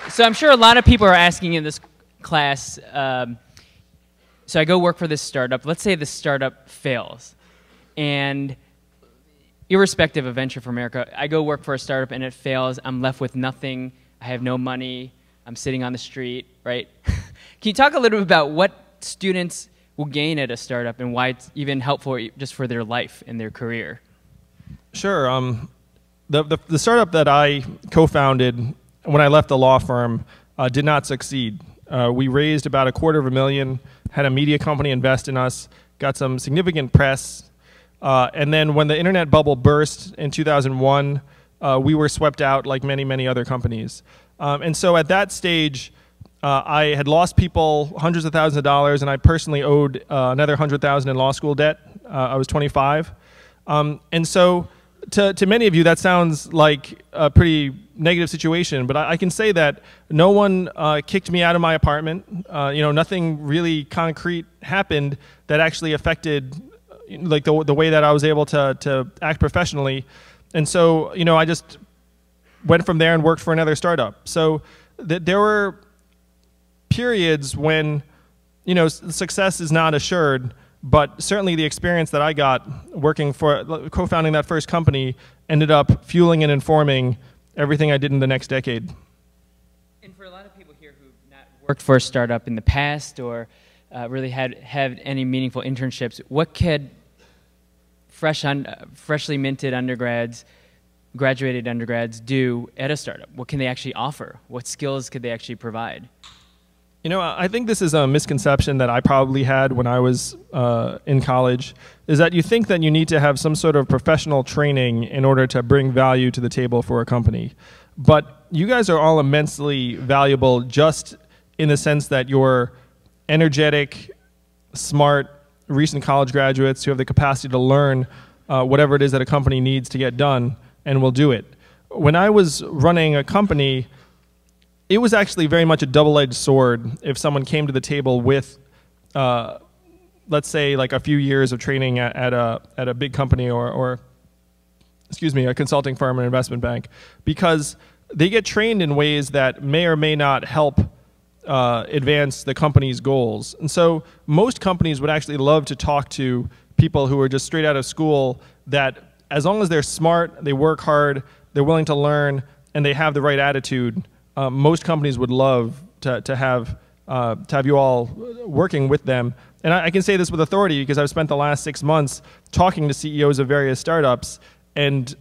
So I'm sure a lot of people are asking in this class, so I go work for this startup. Let's say the startup fails. And irrespective of Venture for America, I go work for a startup and it fails. I'm left with nothing. I have no money. I'm sitting on the street, right? Can you talk a little bit about what students will gain at a startup and why it's even helpful just for their life and their career? Sure. The startup that I co-founded when I left the law firm did not succeed. We raised about $250,000, had a media company invest in us, got some significant press, and then when the internet bubble burst in 2001, we were swept out like many, many other companies. And so at that stage, I had lost people hundreds of thousands of dollars, and I personally owed another $100,000 in law school debt. I was 25. And so to many of you, that sounds like a pretty negative situation, but I can say that no one kicked me out of my apartment. Nothing really concrete happened that actually affected like the way that I was able to act professionally. And so, I just went from there and worked for another startup. So there were periods when, success is not assured, but certainly the experience that I got working for, co-founding that first company ended up fueling and informing everything I did in the next decade. And for a lot of people here who've not worked for a startup in the past or really had any meaningful internships, what could freshly minted undergrads, graduated undergrads do at a startup? What can they actually offer? What skills could they actually provide? I think this is a misconception that I probably had when I was in college, is that you think that you need to have some sort of professional training in order to bring value to the table for a company. But you guys are all immensely valuable just in the sense that you're energetic, smart, recent college graduates who have the capacity to learn whatever it is that a company needs to get done and will do it. When I was running a company, it was actually very much a double-edged sword if someone came to the table with, let's say, like a few years of training at a big company or excuse me, a consulting firm or investment bank, because they get trained in ways that may or may not help advance the company's goals. And so most companies would actually love to talk to people who are just straight out of school that, as long as they're smart, they work hard, they're willing to learn, and they have the right attitude, most companies would love to have you all working with them. And I can say this with authority because I've spent the last 6 months talking to CEOs of various startups, and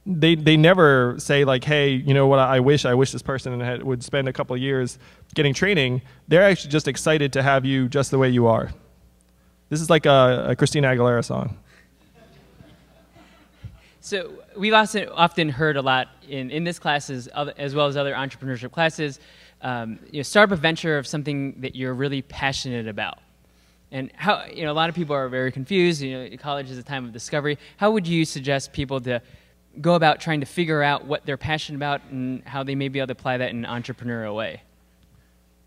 they never say like, hey, you know what, I wish this person would spend a couple of years getting training. They're actually just excited to have you just the way you are. This is like a Christina Aguilera song. So we've often heard a lot in this class as well as other entrepreneurship classes, start up a venture of something that you're really passionate about. And how, a lot of people are very confused. College is a time of discovery. How would you suggest people to go about trying to figure out what they're passionate about and how they may be able to apply that in an entrepreneurial way?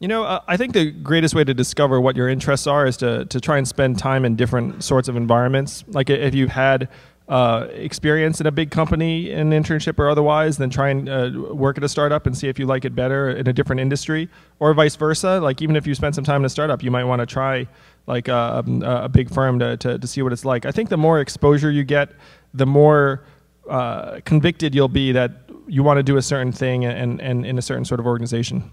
I think the greatest way to discover what your interests are is to try and spend time in different sorts of environments. Like if you've had experience in a big company, in an internship or otherwise, then try and work at a startup and see if you like it better in a different industry, or vice versa. Like even if you spend some time in a startup, you might want to try like a big firm to see what it's like. I think the more exposure you get, the more convicted you'll be that you want to do a certain thing and in a certain sort of organization.